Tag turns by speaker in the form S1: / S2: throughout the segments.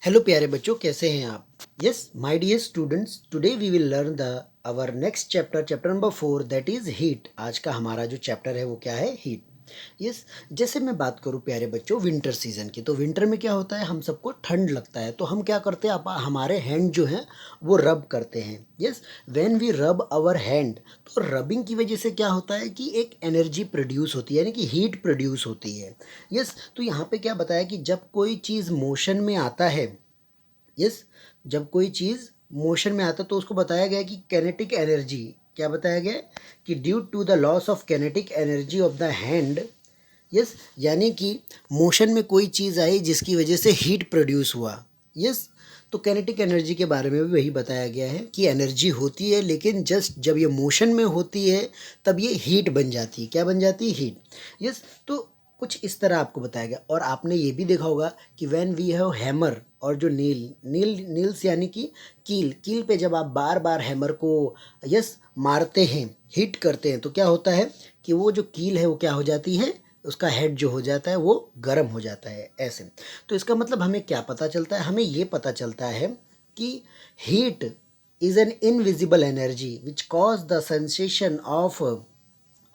S1: Hello प्यारे बच्चों, कैसे हैं आप? Yes my dear students, today we will learn the our next chapter, chapter number 4, that is heat. आज का हमारा जो चैप्टर है वो क्या है? हीट। यस, जैसे मैं बात करूं प्यारे बच्चों विंटर सीजन की, तो विंटर में क्या होता है, हम सबको ठंड लगता है, तो हम क्या करते हैं, हमारे हैंड जो हैं वो रब करते हैं। यस, व्हेन वी रब आवर हैंड, तो रबिंग की वजह से क्या होता है कि एक एनर्जी प्रोड्यूस होती है, यानी कि हीट प्रोड्यूस होती है। यस, तो यहाँ पे क्या बताया कि जब कोई चीज़ मोशन में आता है, यस, जब कोई चीज़ मोशन में आता है तो उसको बताया गया कि कैनेटिक एनर्जी, क्या बताया गया कि due to the loss of kinetic energy of the hand. Yes, यानी कि मोशन में कोई चीज़ आई जिसकी वजह से हीट प्रोड्यूस हुआ। यस, तो कैनेटिक एनर्जी के बारे में भी वही बताया गया है कि एनर्जी होती है, लेकिन जस्ट जब ये मोशन में होती है तब ये हीट बन जाती है। क्या बन जाती है? हीट। यस, तो कुछ इस तरह आपको बताया गया। और आपने ये भी देखा होगा कि व्हेन वी हैव हैमर, और जो नील्स यानी कि कील, कील पे जब आप बार बार हैमर को यस मारते हैं, हिट करते हैं, तो क्या होता है कि वो जो कील है वो क्या हो जाती है, उसका हेड जो हो जाता है वो गर्म हो जाता है ऐसे। तो इसका मतलब हमें क्या पता चलता है? हमें ये पता चलता है कि heat is an invisible energy which cause the sensation of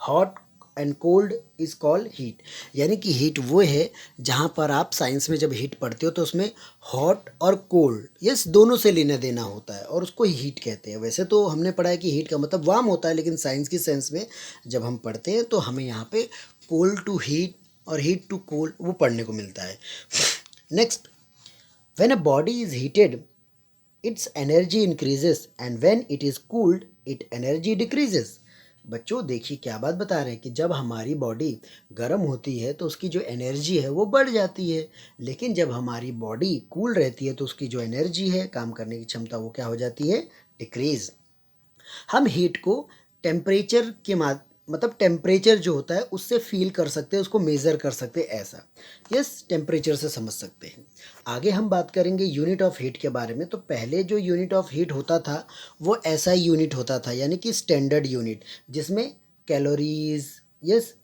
S1: hot and cold is called heat. यानी कि हीट वो है जहाँ पर आप साइंस में जब हीट पढ़ते हो तो उसमें हॉट और कोल्ड, यस, दोनों से लेना देना होता है और उसको हीट कहते हैं। वैसे तो हमने पढ़ा है कि हीट का मतलब वार्म होता है, लेकिन साइंस की सेंस में जब हम पढ़ते हैं तो हमें यहाँ पे कोल्ड टू हीट और हीट टू कोल्ड वो पढ़ने को मिलता है। Next, when a body is heated its energy increases and when it is cooled it energy decreases। बच्चों देखिए क्या बात बता रहे हैं कि जब हमारी बॉडी गर्म होती है तो उसकी जो एनर्जी है वो बढ़ जाती है, लेकिन जब हमारी बॉडी कूल रहती है तो उसकी जो एनर्जी है, काम करने की क्षमता, वो क्या हो जाती है? डिक्रीज। हम हीट को टेम्परेचर के मतलब टेम्परेचर जो होता है उससे फील कर सकते हैं, उसको मेज़र कर सकते हैं ऐसा। यस, टेम्परेचर से समझ सकते हैं। आगे हम बात करेंगे यूनिट ऑफ हीट के बारे में। तो पहले जो यूनिट ऑफ हीट होता था वो ऐसा यूनिट होता था, यानी कि स्टैंडर्ड यूनिट, जिसमें कैलोरीज, यस,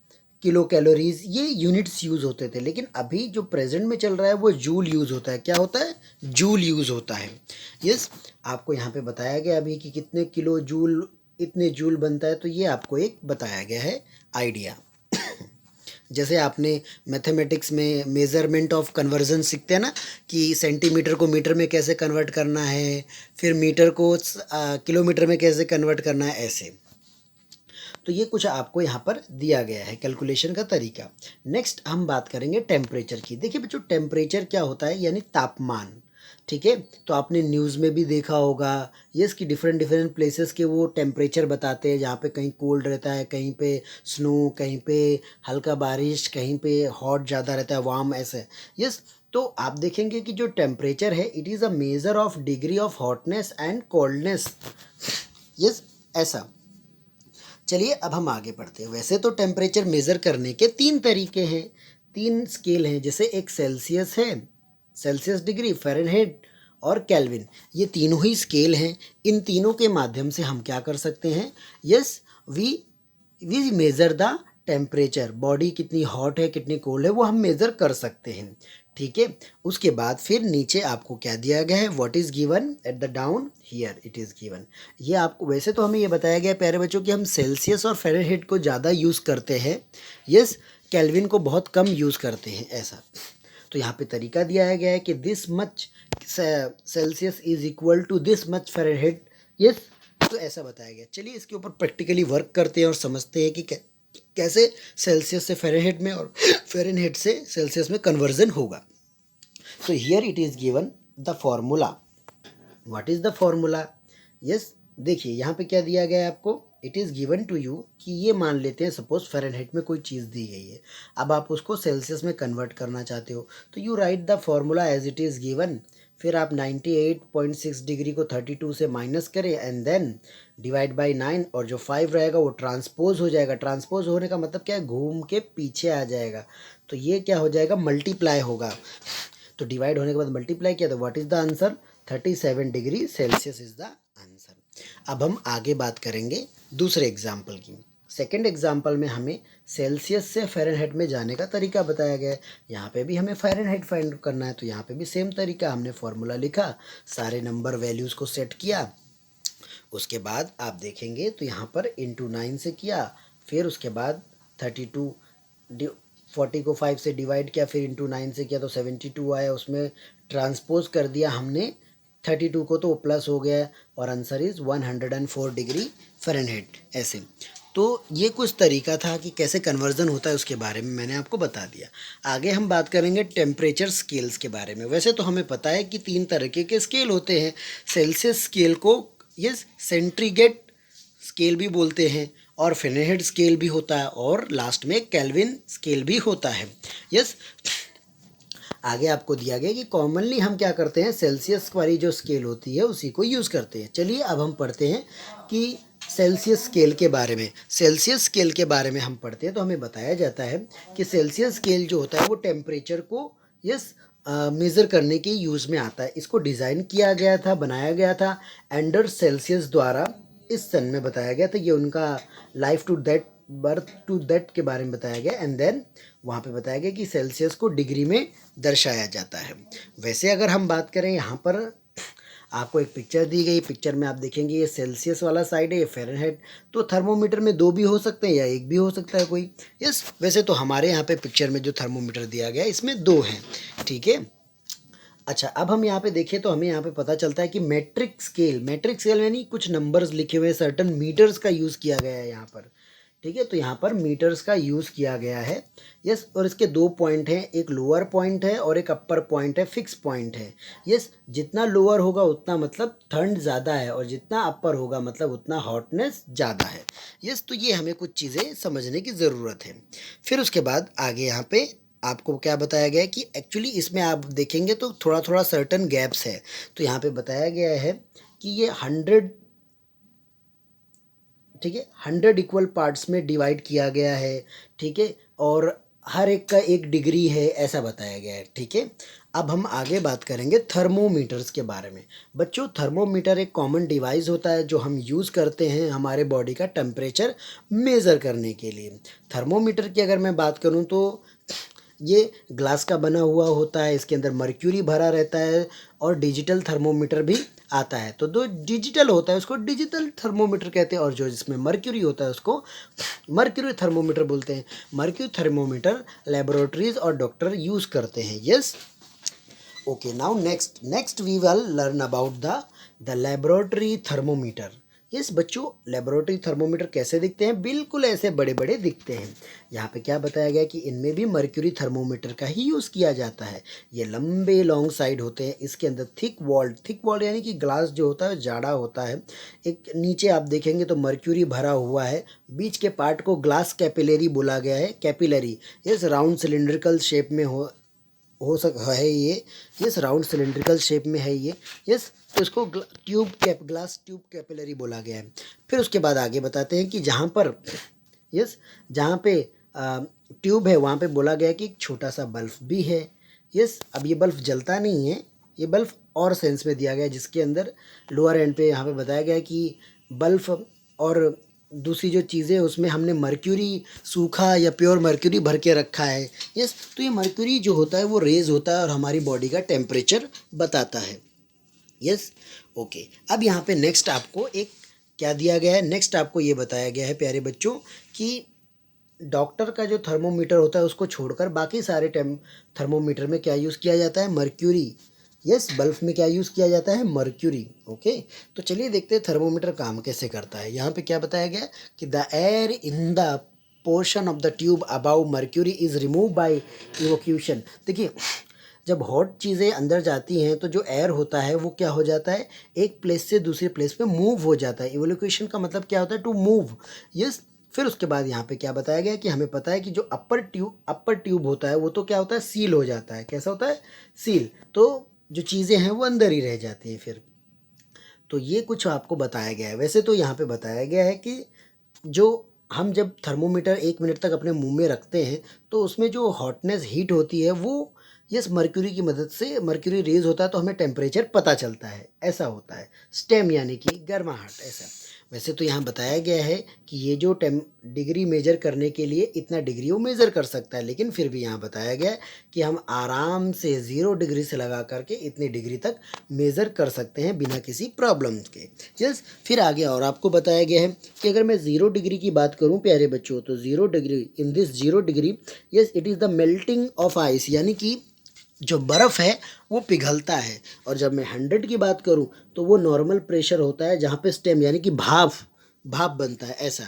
S1: किलो कैलोरीज, ये यूनिट्स यूज़ होते थे। लेकिन अभी जो प्रेजेंट में चल रहा है वो जूल यूज़ होता है। क्या होता है? जूल यूज़ होता है। यस, आपको यहाँ पे बताया गया अभी कि कितने किलो जूल, इतने जूल बनता है, तो ये आपको एक बताया गया है आइडिया। जैसे आपने मैथमेटिक्स में मेज़रमेंट ऑफ कन्वर्जन सीखते हैं ना, कि सेंटीमीटर को मीटर में कैसे कन्वर्ट करना है, फिर मीटर को किलोमीटर में कैसे कन्वर्ट करना है, ऐसे। तो ये कुछ आपको यहाँ पर दिया गया है कैलकुलेशन का तरीका। नेक्स्ट हम बात करेंगे टेम्परेचर की। देखिए बच्चों, टेम्परेचर क्या होता है, यानी तापमान। ठीक है, तो आपने न्यूज़ में भी देखा होगा यस कि डिफरेंट डिफरेंट प्लेसेस के वो टेम्परेचर बताते हैं, जहाँ पे कहीं कोल्ड रहता है, कहीं पे स्नो, कहीं पे हल्का बारिश, कहीं पे हॉट ज़्यादा रहता है, वार्म, ऐसे। यस, तो आप देखेंगे कि जो टेम्परेचर है it is a measure of degree of hotness and coldness. Yes, ऐसा। चलिए अब हम आगे बढ़ते हैं। वैसे तो टेम्परेचर मेज़र करने के तीन तरीके हैं, तीन स्केल हैं। जैसे एक सेल्सियस है, सेल्सियस डिग्री, फ़ारेनहाइट और केल्विन, ये तीनों ही स्केल हैं। इन तीनों के माध्यम से हम क्या कर सकते हैं? Yes, we we measure the temperature, body कितनी हॉट है कितनी कोल्ड है वो हम मेज़र कर सकते हैं। ठीक है, उसके बाद फिर नीचे आपको क्या दिया गया है, what is given at the down here it is given. ये आपको, वैसे तो हमें ये बताया गया है प्यारे बच्चों कि हम सेल्सियस और फ़ारेनहाइट को ज़्यादा यूज़ करते हैं, यस, केल्विन को बहुत कम यूज़ करते हैं, ऐसा। तो यहाँ पे तरीका दिया गया है कि this much Celsius is equal to this much Fahrenheit, yes, तो ऐसा बताया गया। चलिए इसके ऊपर प्रैक्टिकली वर्क करते हैं और समझते हैं कि कैसे सेल्सियस से फ़ारेनहाइट में और फ़ारेनहाइट से सेल्सियस में कन्वर्जन होगा। तो here it is given the formula. What is the formula? Yes, देखिए यहाँ पे क्या दिया गया है आपको, it is given to you कि ये मान लेते हैं सपोज फ़ारेनहाइट में कोई चीज़ दी गई है, अब आप उसको सेल्सियस में कन्वर्ट करना चाहते हो, तो you write the formula as it is given. फिर आप 98.6 डिग्री को 32 से माइनस करें एंड देन डिवाइड बाई 9, और जो 5 रहेगा वो ट्रांसपोज हो जाएगा। ट्रांसपोज होने का मतलब क्या है? घूम के पीछे आ जाएगा, तो ये क्या हो जाएगा? मल्टीप्लाई होगा। तो डिवाइड होने के बाद मल्टीप्लाई किया तो what is the answer? 37 degree Celsius is the answer. अब हम आगे बात करेंगे दूसरे एग्जाम्पल की। सेकंड एग्जाम्पल में हमें सेल्सियस से फ़ारेनहाइट में जाने का तरीका बताया गया है। यहाँ पे भी हमें फ़ारेनहाइट फाइंड करना है, तो यहाँ पे भी सेम तरीका, हमने फॉर्मूला लिखा, सारे नंबर वैल्यूज़ को सेट किया, उसके बाद आप देखेंगे तो यहाँ पर इंटू 9 से किया, फिर उसके बाद 32 40 को 5 से डिवाइड किया, फिर इंटू 9 से किया तो 72 आया, उसमें ट्रांसपोज कर दिया हमने 32 को तो प्लस हो गया और आंसर इज़ 104 डिग्री फ़ारेनहाइट। ऐसे तो ये कुछ तरीका था कि कैसे कन्वर्जन होता है, उसके बारे में मैंने आपको बता दिया। आगे हम बात करेंगे टेम्परेचर स्केल्स के बारे में। वैसे तो हमें पता है कि 3 तरीके के स्केल होते हैं। सेल्सियस स्केल को यस सेंटीग्रेड स्केल भी बोलते हैं, और फ़ारेनहाइट स्केल भी होता है, और लास्ट में केल्विन स्केल भी होता है। यस आगे आपको दिया गया कि कॉमनली हम क्या करते हैं, सेल्सियस वाली जो स्केल होती है उसी को यूज़ करते हैं। चलिए अब हम पढ़ते हैं कि सेल्सियस स्केल के बारे में। सेल्सियस स्केल के बारे में हम पढ़ते हैं तो हमें बताया जाता है कि सेल्सियस स्केल जो होता है वो टेम्परेचर को यस मेज़र करने के यूज़ में आता है। इसको डिज़ाइन किया गया था, बनाया गया था एंडर सेल्सियस द्वारा, इस सन में बताया गया था। ये उनका life to death, birth to death के बारे में बताया गया, एंड देन वहाँ पे बताया गया कि सेल्सियस को डिग्री में दर्शाया जाता है। वैसे अगर हम बात करें, यहाँ पर आपको एक पिक्चर दी गई, पिक्चर में आप देखेंगे ये सेल्सियस वाला साइड है, ये फ़ारेनहाइट। तो थर्मोमीटर में 2 भी हो सकते हैं या एक भी हो सकता है कोई। यस वैसे तो हमारे यहाँ पे पिक्चर में जो थर्मोमीटर दिया गया है इसमें 2 हैं, ठीक है। अच्छा अब हम यहाँ पे देखें तो हमें यहाँ पे पता चलता है कि मैट्रिक स्केल यानी कुछ नंबर्स लिखे हुए, सर्टन मीटर्स का यूज़ किया गया है यहाँ पर, ठीक है। तो यहाँ पर मीटर्स का यूज़ किया गया है। यस और इसके 2 पॉइंट हैं, एक लोअर पॉइंट है और एक अपर पॉइंट है, फिक्स पॉइंट है। यस जितना लोअर होगा उतना मतलब ठंड ज़्यादा है, और जितना अपर होगा मतलब उतना हॉटनेस ज़्यादा है। यस तो ये हमें कुछ चीज़ें समझने की ज़रूरत है। फिर उसके बाद आगे यहाँ पे आपको क्या बताया गया है कि एक्चुअली इसमें आप देखेंगे तो थोड़ा थोड़ा सर्टन गैप्स है। तो यहाँ पे बताया गया है कि ये 100, ठीक है, 100 इक्वल पार्ट्स में डिवाइड किया गया है, ठीक है, और हर एक का 1 डिग्री है, ऐसा बताया गया है, ठीक है। अब हम आगे बात करेंगे थर्मोमीटर्स के बारे में। बच्चों थर्मोमीटर एक कॉमन डिवाइस होता है जो हम यूज़ करते हैं हमारे बॉडी का टेम्परेचर मेज़र करने के लिए। थर्मोमीटर की अगर मैं बात करूं तो ये ग्लास का बना हुआ होता है, इसके अंदर मर्क्यूरी भरा रहता है, और डिजिटल थर्मोमीटर भी आता है। तो जो डिजिटल होता है उसको डिजिटल थर्मोमीटर कहते हैं, और जो जिसमें मर्क्यूरी होता है उसको मर्क्यूरी थर्मोमीटर बोलते हैं। मर्क्यूरी थर्मोमीटर लेबोरेटरीज और डॉक्टर यूज़ करते हैं। Yes okay now next we will learn about the laboratory thermometer. Yes बच्चों लेबोरेटरी थर्मोमीटर कैसे दिखते हैं, बिल्कुल ऐसे बड़े बड़े दिखते हैं। यहाँ पे क्या बताया गया कि इनमें भी मर्क्यूरी थर्मोमीटर का ही यूज़ किया जाता है। ये लंबे लॉन्ग साइड होते हैं, इसके अंदर थिक वॉल्ड यानी कि ग्लास जो होता है जाड़ा होता है। एक नीचे आप देखेंगे तो मर्क्यूरी भरा हुआ है, बीच के पार्ट को ग्लास कैपिलरी बोला गया है, capillary. Yes round cylindrical shape में हो सक है ये, यस राउंड सिलिंड्रिकल शेप में है ये। यस तो इसको ग्लास ट्यूब कैपिलरी बोला गया है। फिर उसके बाद आगे बताते हैं कि जहाँ पर जहाँ पे ट्यूब है वहाँ पे बोला गया है कि एक छोटा सा बल्ब भी है। यस अब ये बल्ब जलता नहीं है, ये बल्ब और सेंस में दिया गया है, जिसके अंदर लोअर एंड पे यहाँ पे बताया गया है कि बल्ब और दूसरी जो चीज़ें उसमें हमने मर्क्यूरी सूखा या प्योर मर्क्यूरी भर के रखा है। यस तो ये मर्क्यूरी जो होता है वो रेज होता है और हमारी बॉडी का टेम्परेचर बताता है। यस ओके अब यहाँ पे नेक्स्ट आपको एक क्या दिया गया है, नेक्स्ट आपको ये बताया गया है प्यारे बच्चों कि डॉक्टर का जो थर्मोमीटर होता है उसको छोड़कर बाकी सारे थर्मोमीटर में क्या यूज़ किया जाता है, मर्क्यूरी। यस बल्ब में क्या यूज़ किया जाता है, मर्क्यूरी। ओके तो चलिए देखते हैं थर्मोमीटर काम कैसे करता है। यहाँ पे क्या बताया गया कि the air in the portion of the tube above mercury is remove by evacuation. देखिए जब हॉट चीज़ें अंदर जाती हैं तो जो एयर होता है वो क्या हो जाता है, एक प्लेस से दूसरे प्लेस पे मूव हो जाता है। इवोक्यूशन का मतलब क्या होता है, टू मूव। यस फिर उसके बाद यहाँ पे क्या बताया गया कि हमें पता है कि जो अपर ट्यूब होता है वो तो क्या होता है, सील हो जाता है। कैसा होता है, सील। तो जो चीज़ें हैं वो अंदर ही रह जाती हैं फिर। तो ये कुछ आपको बताया गया है। वैसे तो यहाँ पे बताया गया है कि जो हम जब थर्मोमीटर 1 मिनट तक अपने मुंह में रखते हैं तो उसमें जो हॉटनेस हीट होती है वो यस मर्क्यूरी की मदद से मर्क्यूरी रेज होता है, तो हमें टेम्परेचर पता चलता है, ऐसा होता है। स्टेम यानी कि गर्माहट, ऐसा। वैसे तो यहाँ बताया गया है कि ये जो डिग्री मेजर करने के लिए इतना डिग्री वो मेजर कर सकता है, लेकिन फिर भी यहाँ बताया गया है कि हम आराम से 0 डिग्री से लगा करके इतनी डिग्री तक मेजर कर सकते हैं बिना किसी प्रॉब्लम के। यस, फिर आगे और आपको बताया गया है कि अगर मैं 0 डिग्री की बात करूँ प्यारे बच्चों, तो 0 degree, in this 0 degree, yes it is the melting of ice, यानी कि जो बर्फ़ है वो पिघलता है। और जब मैं 100 की बात करूँ तो वो नॉर्मल प्रेशर होता है जहाँ पे स्टेम यानी कि भाप भाप बनता है, ऐसा।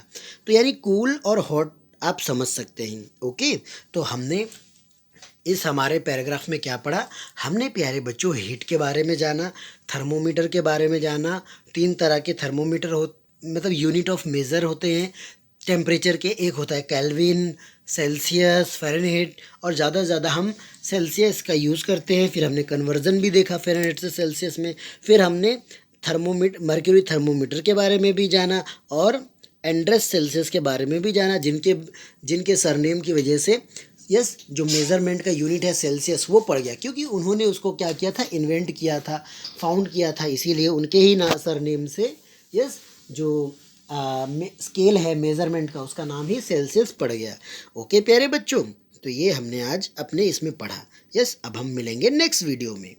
S1: तो यानी कूल और हॉट आप समझ सकते हैं। ओके, तो हमने इस हमारे पैराग्राफ में क्या पढ़ा? हमने प्यारे बच्चों हीट के बारे में जाना, थर्मोमीटर के बारे में जाना। 3 तरह के थर्मोमीटर हो, मतलब यूनिट ऑफ मेज़र होते हैं टेम्परेचर के। एक होता है केल्विन, सेल्सियस, फ़ारेनहीट, और ज़्यादा से ज़्यादा हम सेल्सियस का यूज़ करते हैं। फिर हमने कन्वर्जन भी देखा फ़ारेनहीट से सेल्सियस में। फिर हमने मर्क्यूरी थर्मोमीटर के बारे में भी जाना और एंड्रेस सेल्सियस के बारे में भी जाना, जिनके जिनके सरनेम की वजह से यस जो मेज़रमेंट का यूनिट है सेल्सियस वो पड़ गया, क्योंकि उन्होंने उसको क्या किया था, इन्वेंट किया था, फाउंड किया था, इसीलिए उनके ही ना सरनेम से यस जो स्केल है मेज़रमेंट का उसका नाम ही सेल्सियस पड़ गया। ओके प्यारे बच्चों, तो ये हमने आज अपने इसमें पढ़ा। यस, अब हम मिलेंगे नेक्स्ट वीडियो में।